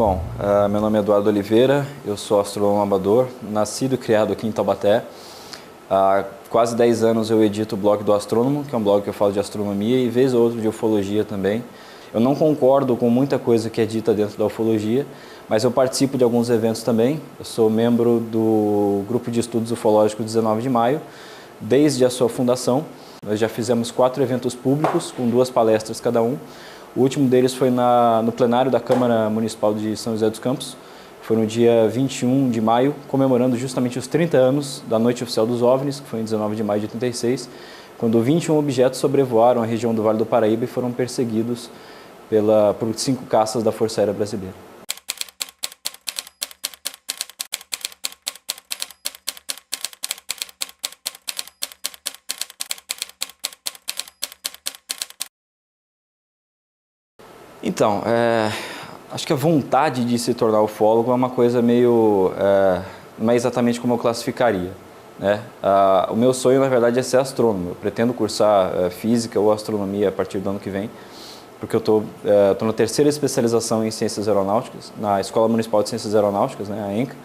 Bom, meu nome é Eduardo Oliveira, eu sou astrônomo amador, nascido e criado aqui em Taubaté. Há quase 10 anos eu edito o blog do Astrônomo, que é um blog que eu falo de astronomia e vez ou outra de ufologia também. Eu não concordo com muita coisa que é dita dentro da ufologia, mas eu participo de alguns eventos também. Eu sou membro do Grupo de Estudos Ufológicos 19 de Maio, desde a sua fundação. Nós já fizemos 4 eventos públicos, com 2 palestras cada um. O último deles foi no plenário da Câmara Municipal de São José dos Campos. Foi no dia 21 de maio, comemorando justamente os 30 anos da Noite Oficial dos OVNIs, que foi em 19 de maio de 86, quando 21 objetos sobrevoaram a região do Vale do Paraíba e foram perseguidos por 5 caças da Força Aérea Brasileira. Então, acho que a vontade de se tornar ufólogo é uma coisa meio, não é exatamente como eu classificaria, né? O meu sonho, na verdade, é ser astrônomo. Eu pretendo cursar física ou astronomia a partir do ano que vem, porque eu estou na 3ª especialização em ciências aeronáuticas, na Escola Municipal de Ciências Aeronáuticas, né, a ENCA.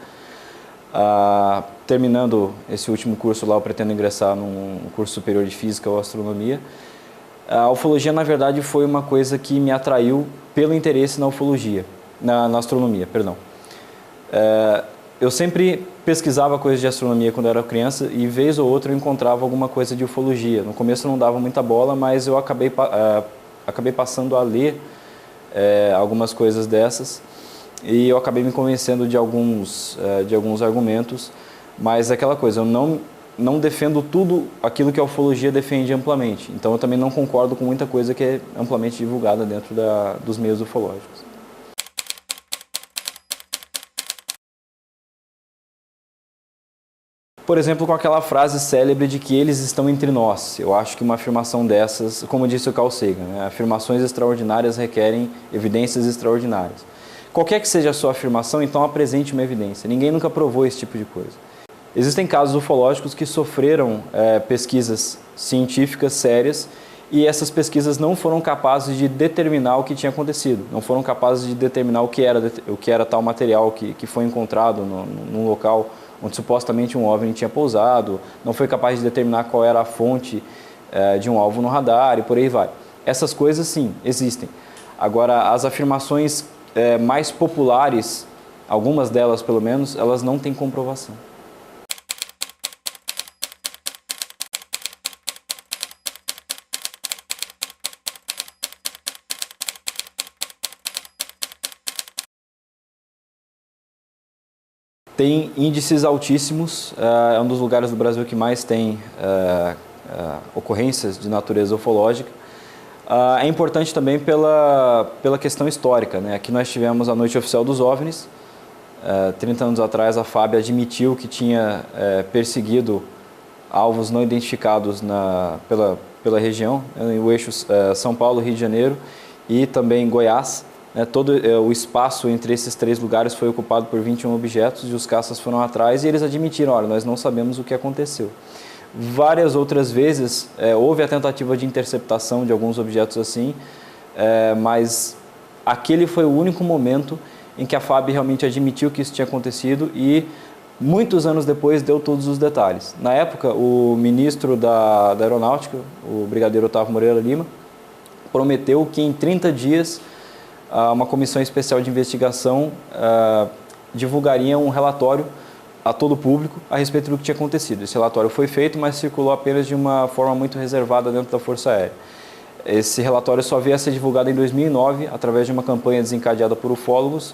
Terminando esse último curso lá, eu pretendo ingressar num curso superior de física ou astronomia. A ufologia, na verdade, foi uma coisa que me atraiu pelo interesse na ufologia, na astronomia, perdão. Eu sempre pesquisava coisas de astronomia quando eu era criança e, vez ou outra, eu encontrava alguma coisa de ufologia. No começo eu não dava muita bola, mas eu acabei passando a ler algumas coisas dessas e eu acabei me convencendo de alguns argumentos, mas é aquela coisa, eu não defendo tudo aquilo que a ufologia defende amplamente. Então eu também não concordo com muita coisa que é amplamente divulgada dentro dos meios ufológicos. Por exemplo, com aquela frase célebre de que eles estão entre nós. Eu acho que uma afirmação dessas, como disse o Carl Sagan, né? Afirmações extraordinárias requerem evidências extraordinárias. Qualquer que seja a sua afirmação, então apresente uma evidência. Ninguém nunca provou esse tipo de coisa. Existem casos ufológicos que sofreram pesquisas científicas sérias e essas pesquisas não foram capazes de determinar o que tinha acontecido, não foram capazes de determinar o que era tal material que foi encontrado num local onde supostamente um OVNI tinha pousado, não foi capaz de determinar qual era a fonte de um alvo no radar e por aí vai. Essas coisas, sim, existem. Agora, as afirmações mais populares, algumas delas pelo menos, elas não têm comprovação. Tem índices altíssimos, é um dos lugares do Brasil que mais tem ocorrências de natureza ufológica. É importante também pela questão histórica, né? Aqui nós tivemos a Noite Oficial dos OVNIs. 30 anos atrás a FAB admitiu que tinha perseguido alvos não identificados pela região, o eixo São Paulo, Rio de Janeiro e também Goiás. Todo o espaço entre esses 3 lugares foi ocupado por 21 objetos e os caças foram atrás e eles admitiram, olha, nós não sabemos o que aconteceu. Várias outras vezes houve a tentativa de interceptação de alguns objetos assim, mas aquele foi o único momento em que a FAB realmente admitiu que isso tinha acontecido e muitos anos depois deu todos os detalhes. Na época, o ministro da Aeronáutica, o brigadeiro Otávio Moreira Lima, prometeu que em 30 dias uma comissão especial de investigação divulgaria um relatório a todo o público a respeito do que tinha acontecido. Esse relatório foi feito, mas circulou apenas de uma forma muito reservada dentro da Força Aérea. Esse relatório só veio a ser divulgado em 2009, através de uma campanha desencadeada por ufólogos.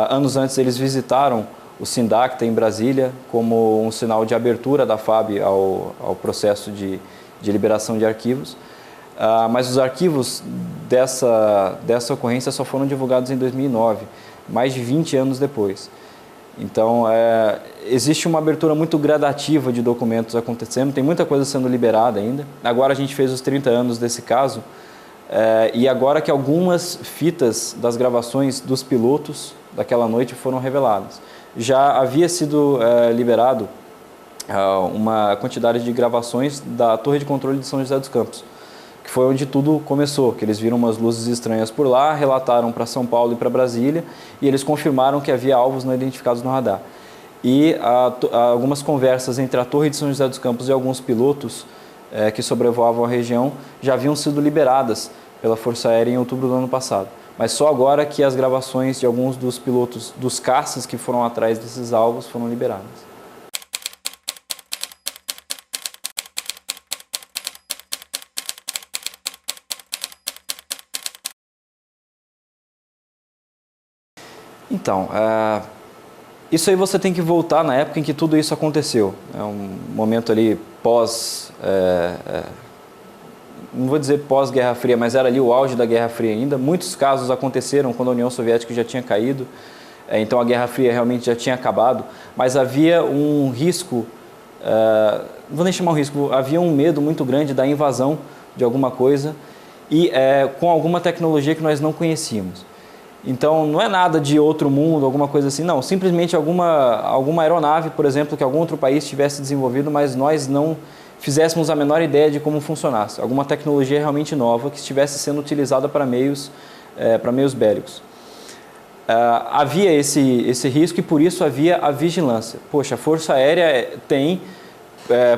Anos antes eles visitaram o SINDACTA em Brasília como um sinal de abertura da FAB ao processo de liberação de arquivos. Mas os arquivos dessa ocorrência só foram divulgados em 2009, mais de 20 anos depois. Então, existe uma abertura muito gradativa de documentos acontecendo, tem muita coisa sendo liberada ainda. Agora a gente fez os 30 anos desse caso, e agora que algumas fitas das gravações dos pilotos daquela noite foram reveladas. Já havia sido liberado uma quantidade de gravações da Torre de Controle de São José dos Campos. que foi onde tudo começou, que eles viram umas luzes estranhas por lá, relataram para São Paulo e para Brasília, e eles confirmaram que havia alvos não identificados no radar. E algumas conversas entre a Torre de São José dos Campos e alguns pilotos que sobrevoavam a região já haviam sido liberadas pela Força Aérea em outubro do ano passado. Mas só agora que as gravações de alguns dos pilotos dos caças que foram atrás desses alvos foram liberadas. Então, isso aí você tem que voltar na época em que tudo isso aconteceu. É um momento ali pós... não vou dizer pós-Guerra Fria, mas era ali o auge da Guerra Fria ainda. Muitos casos aconteceram quando a União Soviética já tinha caído, então a Guerra Fria realmente já tinha acabado, mas havia um risco, não vou nem chamar um risco, havia um medo muito grande da invasão de alguma coisa e com alguma tecnologia que nós não conhecíamos. Então não é nada de outro mundo, alguma coisa assim, não, simplesmente alguma aeronave, por exemplo, que algum outro país tivesse desenvolvido, mas nós não fizéssemos a menor ideia de como funcionasse, alguma tecnologia realmente nova que estivesse sendo utilizada para meios bélicos. Havia esse risco e por isso havia a vigilância. Poxa, a Força Aérea tem,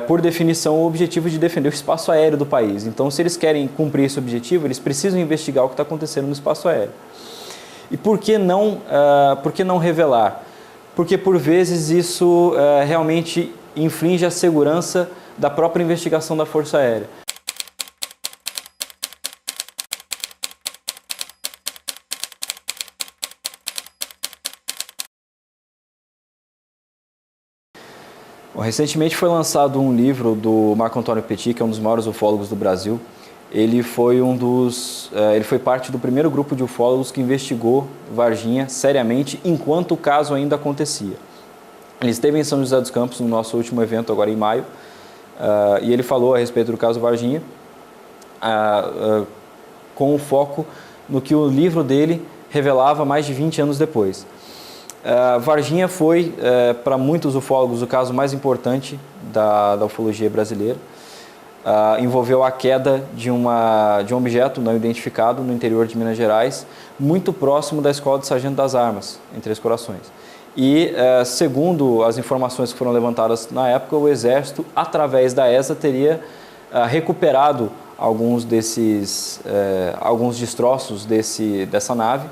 por definição, o objetivo de defender o espaço aéreo do país. Então, se eles querem cumprir esse objetivo, eles precisam investigar o que está acontecendo no espaço aéreo. E por que não revelar? Porque, por vezes, isso realmente infringe a segurança da própria investigação da Força Aérea. Bom, recentemente foi lançado um livro do Marco Antônio Petit, que é um dos maiores ufólogos do Brasil. Ele foi parte do primeiro grupo de ufólogos que investigou Varginha seriamente enquanto o caso ainda acontecia. Ele esteve em São José dos Campos no nosso último evento agora em maio, e ele falou a respeito do caso Varginha, com o foco no que o livro dele revelava mais de 20 anos depois. Varginha foi, para muitos ufólogos, o caso mais importante da ufologia brasileira. Envolveu a queda de um objeto não identificado no interior de Minas Gerais, muito próximo da Escola de Sargento das Armas, em Três Corações. E, segundo as informações que foram levantadas na época, o Exército, através da ESA, teria recuperado alguns destroços dessa nave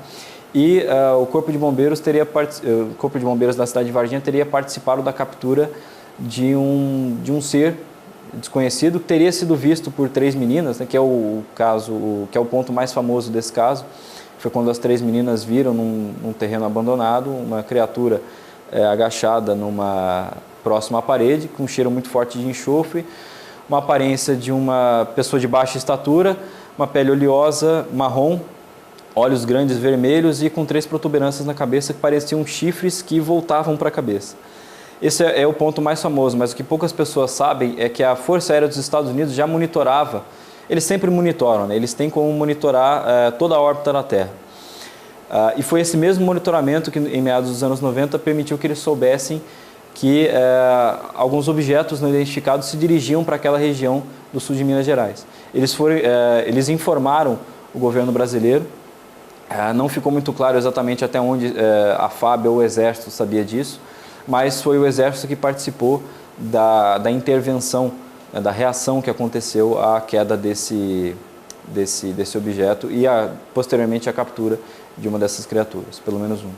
e o Corpo de Bombeiros da cidade de Varginha teria participado da captura de um ser desconhecido, que teria sido visto por 3 meninas, né, que é o ponto mais famoso desse caso. Foi quando as 3 meninas viram num terreno abandonado uma criatura agachada numa próxima à parede, com um cheiro muito forte de enxofre, uma aparência de uma pessoa de baixa estatura, uma pele oleosa, marrom, olhos grandes vermelhos e com 3 protuberâncias na cabeça que pareciam chifres que voltavam para a cabeça. Esse é o ponto mais famoso, mas o que poucas pessoas sabem é que a Força Aérea dos Estados Unidos já monitorava, eles sempre monitoram, né? Eles têm como monitorar toda a órbita da Terra. E foi esse mesmo monitoramento que, em meados dos anos 90, permitiu que eles soubessem que alguns objetos não identificados se dirigiam para aquela região do sul de Minas Gerais. Eles informaram o governo brasileiro, não ficou muito claro exatamente até onde a FAB ou o Exército sabia disso, mas foi o Exército que participou da intervenção, da reação que aconteceu à queda desse objeto e posteriormente a captura de uma dessas criaturas, pelo menos um.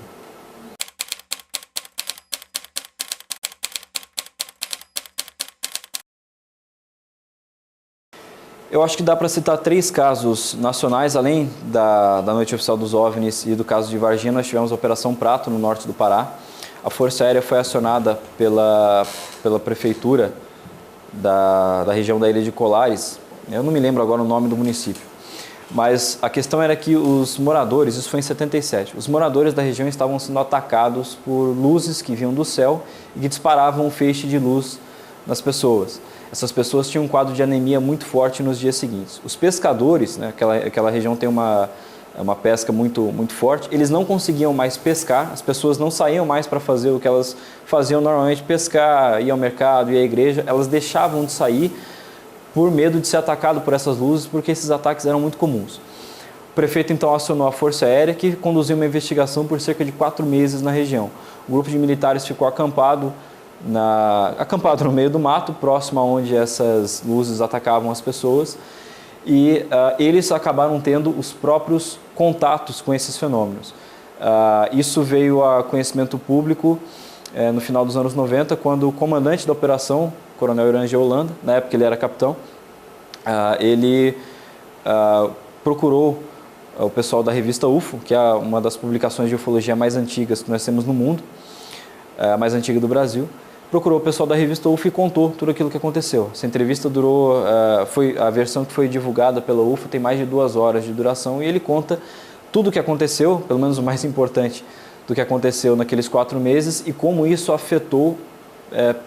Eu acho que dá para citar 3 casos nacionais, além da Noite Oficial dos OVNIs e do caso de Varginha. Nós tivemos a Operação Prato, no norte do Pará. A Força Aérea foi acionada pela prefeitura da região da Ilha de Colares. Eu não me lembro agora o nome do município. Mas a questão era que os moradores, isso foi em 77, os moradores da região estavam sendo atacados por luzes que vinham do céu e que disparavam um feixe de luz nas pessoas. Essas pessoas tinham um quadro de anemia muito forte nos dias seguintes. Os pescadores, né, aquela região tem uma pesca muito, muito forte, eles não conseguiam mais pescar, as pessoas não saíam mais para fazer o que elas faziam normalmente, pescar, ir ao mercado, ir à igreja, elas deixavam de sair por medo de ser atacado por essas luzes, porque esses ataques eram muito comuns. O prefeito então acionou a Força Aérea, que conduziu uma investigação por cerca de 4 meses na região. O grupo de militares ficou acampado no meio do mato, próximo aonde essas luzes atacavam as pessoas, e eles acabaram tendo os próprios contatos com esses fenômenos. Isso veio a conhecimento público no final dos anos 90, quando o comandante da operação, o coronel Irangel Holanda, na época ele era capitão, ele procurou o pessoal da revista UFO, que é uma das publicações de ufologia mais antigas que nós temos no mundo, a mais antiga do Brasil. Procurou o pessoal da revista UFO e contou tudo aquilo que aconteceu. Essa entrevista durou, a versão que foi divulgada pela UFO tem mais de 2 horas de duração, e ele conta tudo o que aconteceu, pelo menos o mais importante do que aconteceu naqueles 4 meses e como isso afetou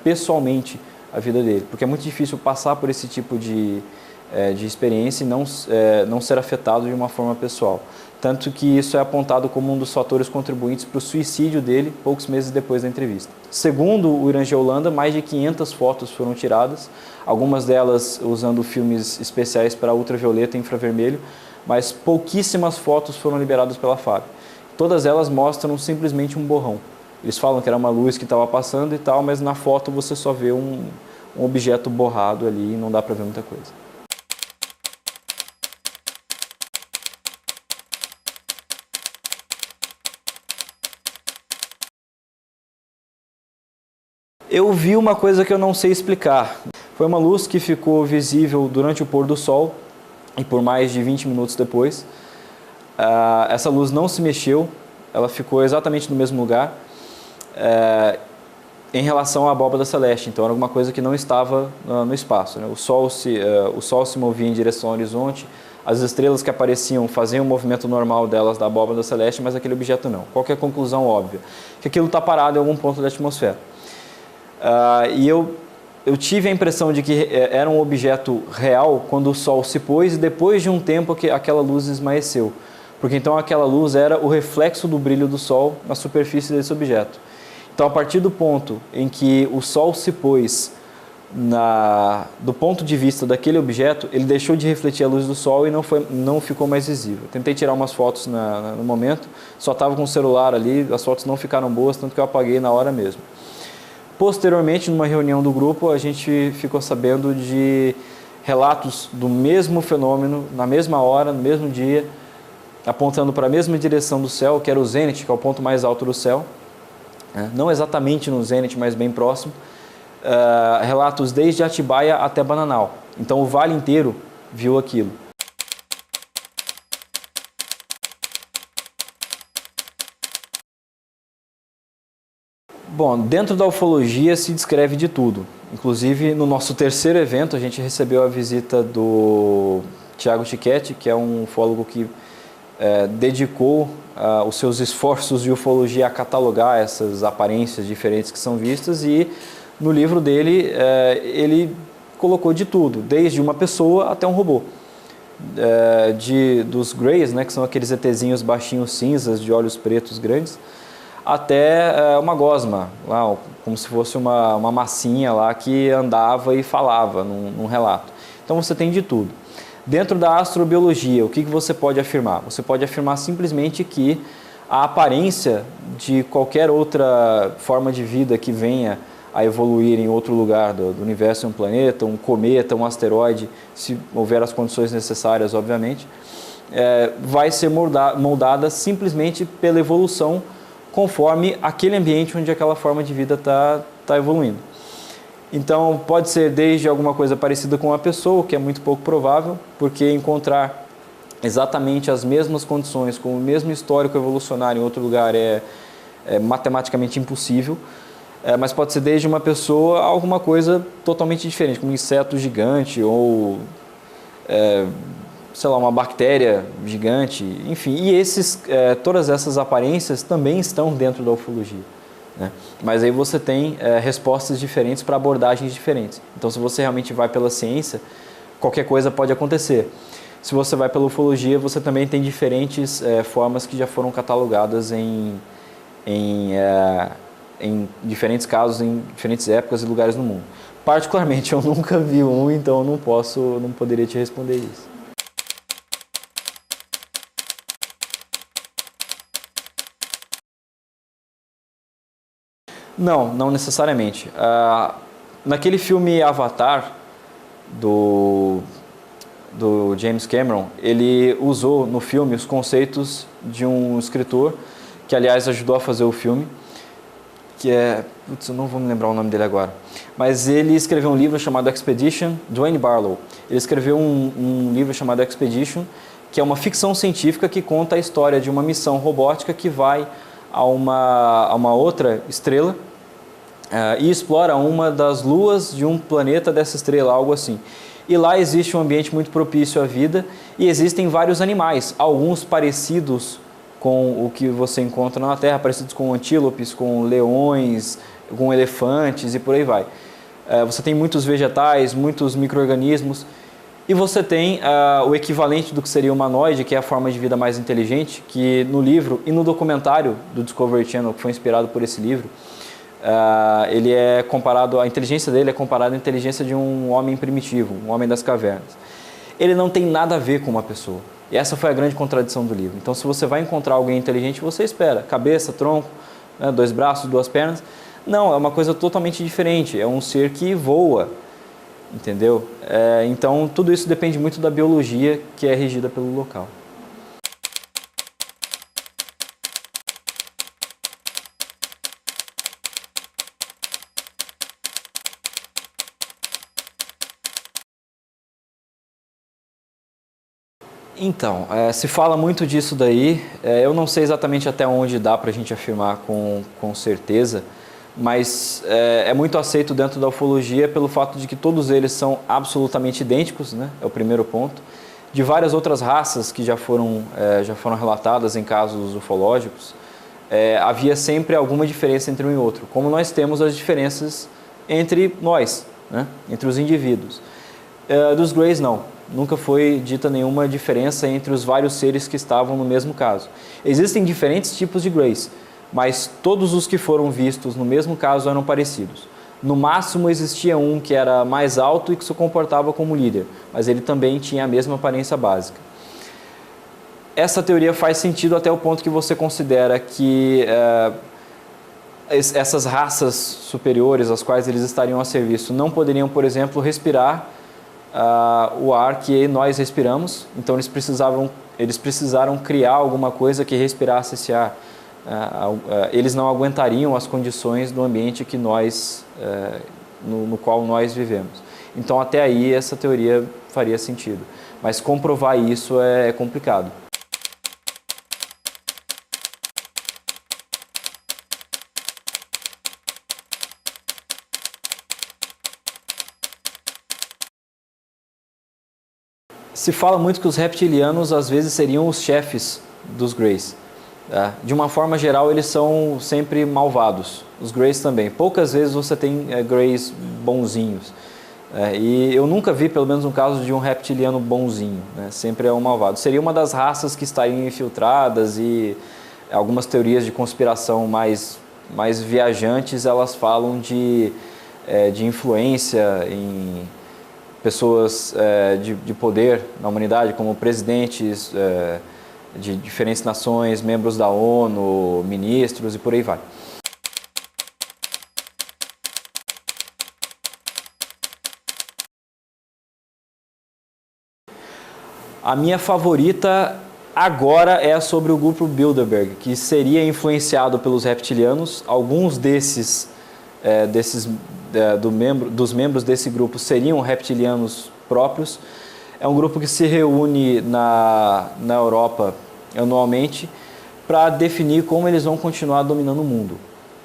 pessoalmente a vida dele. Porque é muito difícil passar por esse tipo de experiência e não ser afetado de uma forma pessoal. Tanto que isso é apontado como um dos fatores contribuintes para o suicídio dele poucos meses depois da entrevista. Segundo o Irangel Holanda, mais de 500 fotos foram tiradas, algumas delas usando filmes especiais para ultravioleta e infravermelho, mas pouquíssimas fotos foram liberadas pela FAB. Todas elas mostram simplesmente um borrão. Eles falam que era uma luz que estava passando e tal, mas na foto você só vê um objeto borrado ali e não dá para ver muita coisa. Eu vi uma coisa que eu não sei explicar. Foi uma luz que ficou visível durante o pôr do sol e por mais de 20 minutos depois. Essa luz não se mexeu, ela ficou exatamente no mesmo lugar em relação à abóbada celeste. Então era alguma coisa que não estava no espaço, né? O sol se movia em direção ao horizonte, as estrelas que apareciam faziam o movimento normal delas da abóbada celeste, mas aquele objeto não. Qual que é a conclusão óbvia? Que aquilo está parado em algum ponto da atmosfera. E eu tive a impressão de que era um objeto real quando o sol se pôs e depois de um tempo que aquela luz esmaeceu. Porque então aquela luz era o reflexo do brilho do sol na superfície desse objeto. Então a partir do ponto em que o sol se pôs do ponto de vista daquele objeto, ele deixou de refletir a luz do sol e não ficou mais visível. Tentei tirar umas fotos no momento, só estava com o celular ali, as fotos não ficaram boas, tanto que eu apaguei na hora mesmo. Posteriormente, numa reunião do grupo, a gente ficou sabendo de relatos do mesmo fenômeno, na mesma hora, no mesmo dia, apontando para a mesma direção do céu, que era o zênite, que é o ponto mais alto do céu. Não exatamente no zênite, mas bem próximo. Relatos desde Atibaia até Bananal. Então o vale inteiro viu aquilo. Bom, dentro da ufologia se descreve de tudo. Inclusive, no nosso terceiro evento, a gente recebeu a visita do Tiago Chiquetti, que é um ufólogo que dedicou os seus esforços de ufologia a catalogar essas aparências diferentes que são vistas, e no livro dele ele colocou de tudo, desde uma pessoa até um robô. Dos Greys, né, que são aqueles ETzinhos baixinhos cinzas, de olhos pretos grandes, até uma gosma, lá, como se fosse uma massinha lá que andava e falava num relato. Então você tem de tudo. Dentro da astrobiologia, o que você pode afirmar? Você pode afirmar simplesmente que a aparência de qualquer outra forma de vida que venha a evoluir em outro lugar do universo, um planeta, um cometa, um asteroide, se houver as condições necessárias, obviamente, vai ser moldada simplesmente pela evolução conforme aquele ambiente onde aquela forma de vida está evoluindo. Então, pode ser desde alguma coisa parecida com uma pessoa, o que é muito pouco provável, porque encontrar exatamente as mesmas condições, com o mesmo histórico evolucionário em outro lugar é matematicamente impossível. Mas pode ser desde uma pessoa a alguma coisa totalmente diferente, como um inseto gigante ou, sei lá, uma bactéria gigante, enfim. E todas essas aparências também estão dentro da ufologia, né? Mas aí você tem respostas diferentes para abordagens diferentes. Então, se você realmente vai pela ciência, qualquer coisa pode acontecer. Se você vai pela ufologia, você também tem diferentes formas que já foram catalogadas em diferentes casos, em diferentes épocas e lugares no mundo. Particularmente, eu nunca vi um, então eu não poderia te responder isso. Não, não necessariamente. Naquele filme Avatar, do James Cameron, ele usou no filme os conceitos de um escritor, que aliás ajudou a fazer o filme, que é... Putz, eu não vou me lembrar o nome dele agora. Mas ele escreveu um livro chamado Expedition, Duane Barlow. Ele escreveu um livro chamado Expedition, que é uma ficção científica que conta a história de uma missão robótica que vai a uma outra estrela e explora uma das luas de um planeta dessa estrela, algo assim. E lá existe um ambiente muito propício à vida e existem vários animais, alguns parecidos com o que você encontra na Terra, parecidos com antílopes, com leões, com elefantes e por aí vai. Você tem muitos vegetais, muitos micro-organismos e você tem o equivalente do que seria o humanoide, que é a forma de vida mais inteligente, que no livro e no documentário do Discovery Channel, que foi inspirado por esse livro, ele é comparado, a inteligência dele é comparada à inteligência de um homem primitivo, um homem das cavernas. Ele não tem nada a ver com uma pessoa. E essa foi a grande contradição do livro. Então, se você vai encontrar alguém inteligente, você espera cabeça, tronco, né, 2 braços, 2 pernas. Não, é uma coisa totalmente diferente. É um ser que voa, entendeu? Então, tudo isso depende muito da biologia que é regida pelo local. Então, se fala muito disso daí, eu não sei exatamente até onde dá para a gente afirmar com certeza, mas é muito aceito dentro da ufologia pelo fato de que todos eles são absolutamente idênticos, né? É o primeiro ponto. De várias outras raças que já foram relatadas em casos ufológicos, havia sempre alguma diferença entre um e outro, como nós temos as diferenças entre nós, né? Entre os indivíduos. Dos Greys, não. Nunca foi dita nenhuma diferença entre os vários seres que estavam no mesmo caso. Existem diferentes tipos de Greys, mas todos os que foram vistos no mesmo caso eram parecidos. No máximo existia um que era mais alto e que se comportava como líder, mas ele também tinha a mesma aparência básica. Essa teoria faz sentido até o ponto que você considera que essas raças superiores às quais eles estariam a serviço não poderiam, por exemplo, respirar o ar que nós respiramos, então eles precisaram criar alguma coisa que respirasse esse ar. Eles não aguentariam as condições do ambiente que no qual nós vivemos. Então até aí essa teoria faria sentido, mas comprovar isso é complicado. Se fala muito que os reptilianos às vezes seriam os chefes dos Greys. De uma forma geral, eles são sempre malvados. Os Greys também. Poucas vezes você tem Greys bonzinhos. E eu nunca vi, pelo menos um caso de um reptiliano bonzinho, né? Sempre é um malvado. Seria uma das raças que estariam infiltradas e algumas teorias de conspiração mais viajantes, elas falam de influência em pessoas de poder na humanidade, como presidentes de diferentes nações, membros da ONU, ministros e por aí vai. A minha favorita agora é sobre o grupo Bilderberg, que seria influenciado pelos reptilianos. Alguns dos membros desse grupo seriam reptilianos próprios. É um grupo que se reúne na Europa anualmente para definir como eles vão continuar dominando o mundo.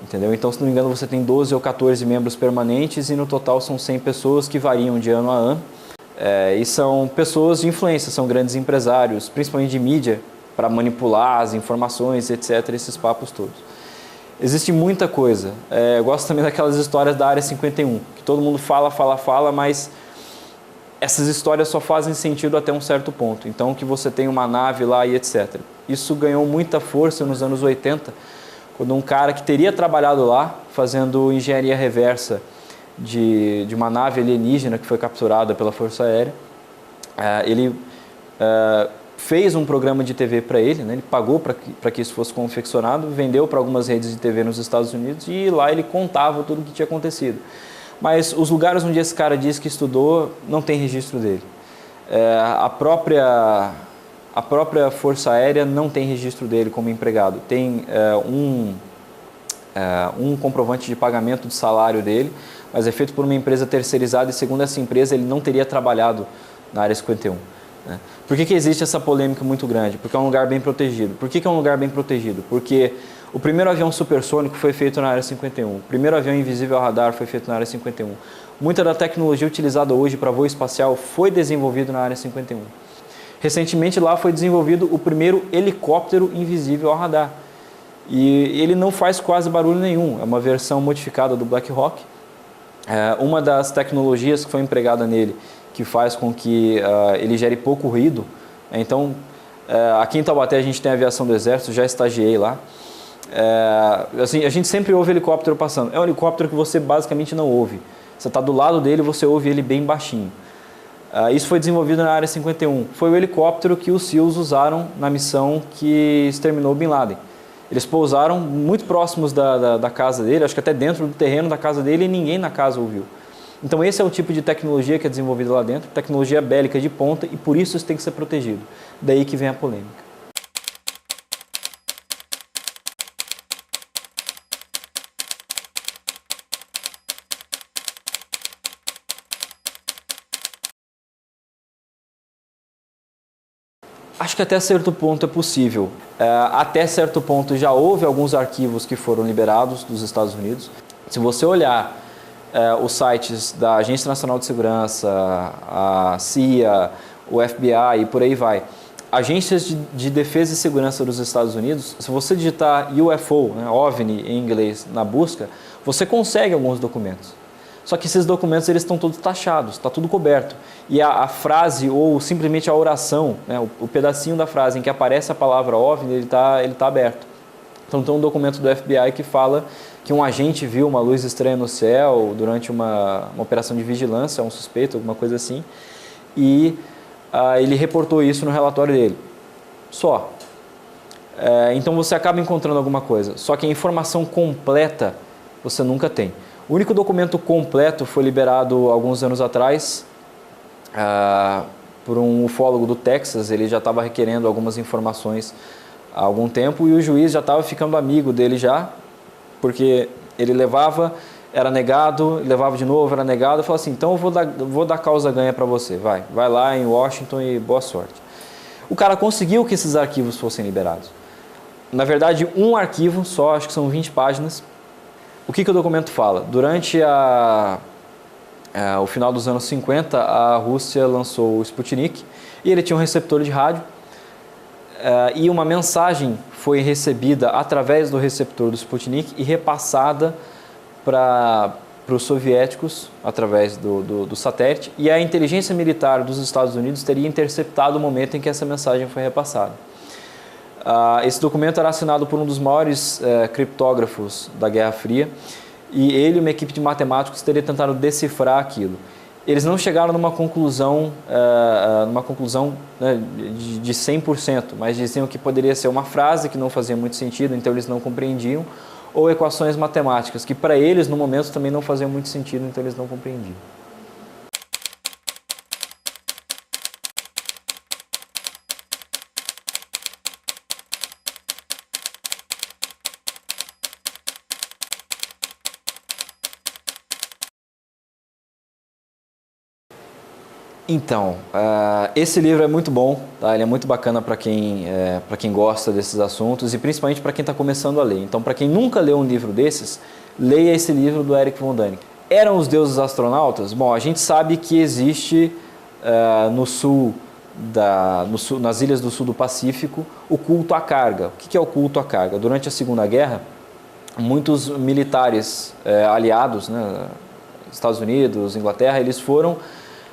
Entendeu? Então, se não me engano, você tem 12 ou 14 membros permanentes e no total são 100 pessoas que variam de ano a ano. E são pessoas de influência, são grandes empresários, principalmente de mídia, para manipular as informações, etc., esses papos todos. Existe muita coisa. Eu gosto também daquelas histórias da Área 51, que todo mundo fala, mas essas histórias só fazem sentido até um certo ponto. Então, que você tem uma nave lá e etc. Isso ganhou muita força nos anos 80, quando um cara que teria trabalhado lá, fazendo engenharia reversa de uma nave alienígena que foi capturada pela Força Aérea. Ele fez um programa de TV para ele, né? Ele pagou para que isso fosse confeccionado, vendeu para algumas redes de TV nos Estados Unidos e lá ele contava tudo o que tinha acontecido. Mas os lugares onde esse cara diz que estudou, não tem registro dele. A própria Força Aérea não tem registro dele como empregado. Tem um comprovante de pagamento de salário dele, mas é feito por uma empresa terceirizada e, segundo essa empresa, ele não teria trabalhado na Área 51. Né? Por que existe essa polêmica muito grande? Porque é um lugar bem protegido. Por que é um lugar bem protegido? Porque o primeiro avião supersônico foi feito na Área 51. O primeiro avião invisível ao radar foi feito na Área 51. Muita da tecnologia utilizada hoje para voo espacial foi desenvolvida na Área 51. Recentemente lá foi desenvolvido o primeiro helicóptero invisível ao radar. E ele não faz quase barulho nenhum. É uma versão modificada do Black Hawk. Uma das tecnologias que foi empregada nele, que faz com que ele gere pouco ruído. Então, aqui em Taubaté a gente tem a aviação do Exército, já estagiei lá. Assim, a gente sempre ouve helicóptero passando. É um helicóptero que você basicamente não ouve. Você está do lado dele, você ouve ele bem baixinho. Isso foi desenvolvido na Área 51. Foi o helicóptero que os SEALs usaram na missão que exterminou Bin Laden. Eles pousaram muito próximos da casa dele, acho que até dentro do terreno da casa dele, e ninguém na casa ouviu. Então esse é o tipo de tecnologia que é desenvolvida lá dentro, tecnologia bélica de ponta, e por isso tem que ser protegido. Daí que vem a polêmica. Acho que até certo ponto é possível. Até certo ponto já houve alguns arquivos que foram liberados dos Estados Unidos. Se você olhar os sites da Agência Nacional de Segurança, a CIA, o FBI e por aí vai, agências de defesa e segurança dos Estados Unidos, se você digitar UFO, né, OVNI em inglês, na busca, você consegue alguns documentos. Só que esses documentos eles estão todos taxados, está tudo coberto. E a frase ou simplesmente a oração, né, o pedacinho da frase em que aparece a palavra OVNI, ele tá aberto. Então tem um documento do FBI que fala que um agente viu uma luz estranha no céu durante uma operação de vigilância, um suspeito, alguma coisa assim, e ele reportou isso no relatório dele. Só. Então você acaba encontrando alguma coisa, só que a informação completa você nunca tem. O único documento completo foi liberado alguns anos atrás por um ufólogo do Texas. Ele já estava requerendo algumas informações há algum tempo e o juiz já estava ficando amigo dele já, porque ele levava, era negado, levava de novo, era negado. Eu falei assim, então eu vou dar causa ganha para você, vai lá em Washington e boa sorte. O cara conseguiu que esses arquivos fossem liberados. Na verdade, um arquivo só, acho que são 20 páginas. O que o documento fala? Durante o final dos anos 50, a Rússia lançou o Sputnik e ele tinha um receptor de rádio e uma mensagem foi recebida através do receptor do Sputnik e repassada para os soviéticos através do satélite, e a inteligência militar dos Estados Unidos teria interceptado o momento em que essa mensagem foi repassada. Esse documento era assinado por um dos maiores criptógrafos da Guerra Fria e ele e uma equipe de matemáticos teria tentado decifrar aquilo. Eles não chegaram numa conclusão, né, de 100%, mas diziam que poderia ser uma frase que não fazia muito sentido, então eles não compreendiam, ou equações matemáticas que para eles no momento também não faziam muito sentido, então eles não compreendiam. Então, esse livro é muito bom, tá? Ele é muito bacana para quem gosta desses assuntos e principalmente para quem está começando a ler. Então, para quem nunca leu um livro desses, leia esse livro do Erich von Däniken. Eram os deuses astronautas? Bom, a gente sabe que existe nas ilhas do sul do Pacífico o culto à carga. O que é o culto à carga? Durante a Segunda Guerra, muitos militares aliados, né, Estados Unidos, Inglaterra, eles foram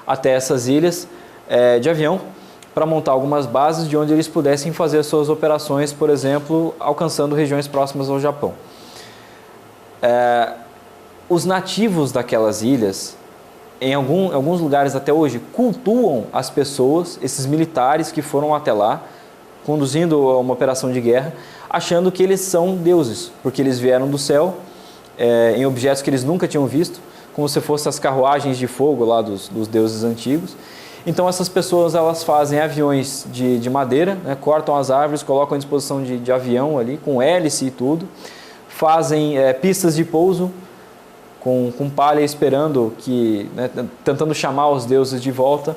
até essas ilhas de avião para montar algumas bases de onde eles pudessem fazer as suas operações, por exemplo, alcançando regiões próximas ao Japão. Os nativos daquelas ilhas, em alguns lugares até hoje, cultuam as pessoas, esses militares que foram até lá, conduzindo uma operação de guerra, achando que eles são deuses, porque eles vieram do céu, em objetos que eles nunca tinham visto, como se fossem as carruagens de fogo lá dos deuses antigos. Então essas pessoas, elas fazem aviões de madeira, né, cortam as árvores, colocam à disposição de avião ali, com hélice e tudo, fazem pistas de pouso, com palha esperando, né, tentando chamar os deuses de volta.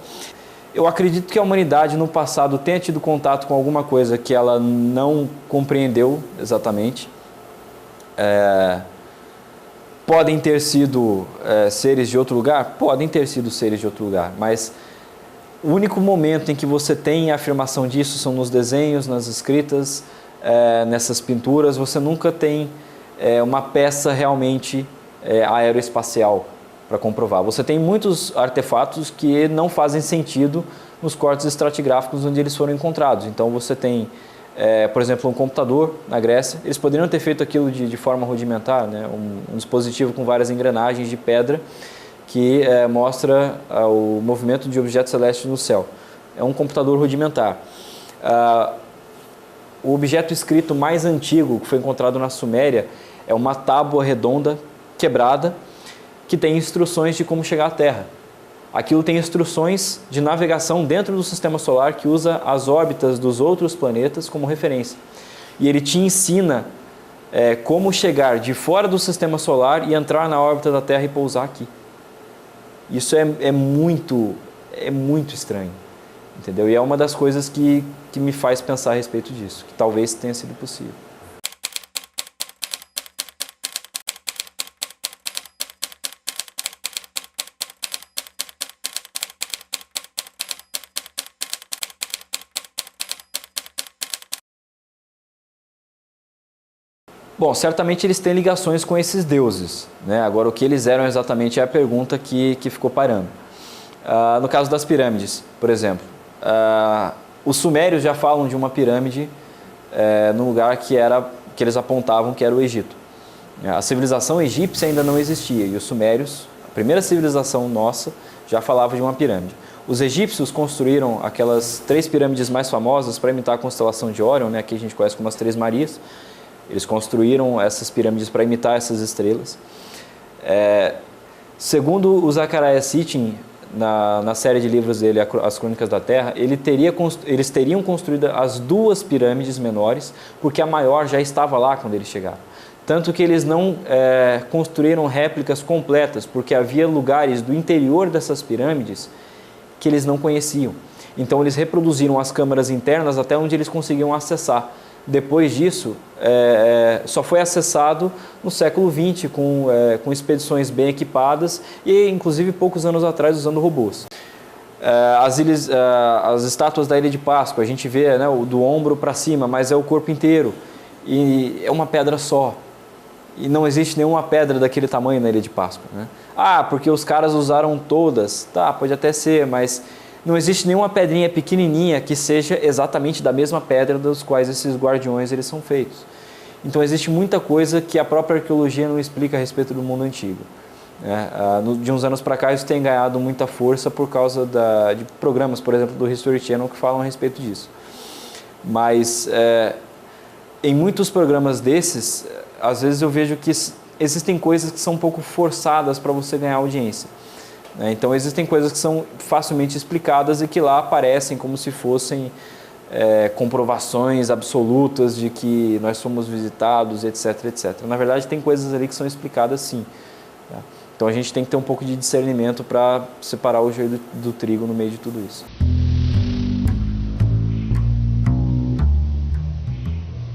Eu acredito que a humanidade no passado tenha tido contato com alguma coisa que ela não compreendeu exatamente. Podem ter sido seres de outro lugar? Podem ter sido seres de outro lugar, mas o único momento em que você tem a afirmação disso são nos desenhos, nas escritas, nessas pinturas. Você nunca tem uma peça realmente aeroespacial para comprovar. Você tem muitos artefatos que não fazem sentido nos cortes estratigráficos onde eles foram encontrados. Então você tem, por exemplo, um computador na Grécia. Eles poderiam ter feito aquilo de forma rudimentar, né? Um dispositivo com várias engrenagens de pedra que mostra o movimento de objetos celestes no céu. É um computador rudimentar. O objeto escrito mais antigo que foi encontrado na Suméria é uma tábua redonda quebrada que tem instruções de como chegar à Terra. Aquilo tem instruções de navegação dentro do sistema solar que usa as órbitas dos outros planetas como referência. E ele te ensina como chegar de fora do sistema solar e entrar na órbita da Terra e pousar aqui. Isso é muito estranho, entendeu? E é uma das coisas que me faz pensar a respeito disso, que talvez tenha sido possível. Bom, certamente eles têm ligações com esses deuses, né? Agora, o que eles eram exatamente é a pergunta que ficou parando. No caso das pirâmides, por exemplo, os sumérios já falam de uma pirâmide no lugar que eles apontavam que era o Egito. A civilização egípcia ainda não existia e os sumérios, a primeira civilização nossa, já falava de uma pirâmide. Os egípcios construíram aquelas 3 pirâmides mais famosas para imitar a constelação de Órion, né? Que a gente conhece como as 3 Marias. Eles construíram essas pirâmides para imitar essas estrelas. Segundo o Zecharia Sitchin, na série de livros dele, As Crônicas da Terra, eles teriam construído as 2 pirâmides menores, porque a maior já estava lá quando eles chegaram. Tanto que eles não construíram réplicas completas, porque havia lugares do interior dessas pirâmides que eles não conheciam. Então eles reproduziram as câmaras internas até onde eles conseguiam acessar. Depois disso, só foi acessado no século XX, com expedições bem equipadas e, inclusive, poucos anos atrás, usando robôs. As estátuas da Ilha de Páscoa, a gente vê, né, do ombro para cima, mas é o corpo inteiro. E é uma pedra só. E não existe nenhuma pedra daquele tamanho na Ilha de Páscoa, né? Porque os caras usaram todas. Tá, pode até ser, mas não existe nenhuma pedrinha pequenininha que seja exatamente da mesma pedra dos quais esses guardiões eles são feitos. Então existe muita coisa que a própria arqueologia não explica a respeito do mundo antigo. De uns anos para cá isso tem ganhado muita força por causa de programas, por exemplo, do History Channel, que falam a respeito disso. Mas em muitos programas desses, às vezes eu vejo que existem coisas que são um pouco forçadas para você ganhar audiência. Então existem coisas que são facilmente explicadas e que lá aparecem como se fossem comprovações absolutas de que nós somos visitados, etc, etc. Na verdade tem coisas ali que são explicadas sim. Tá? Então a gente tem que ter um pouco de discernimento para separar o joio do trigo no meio de tudo isso.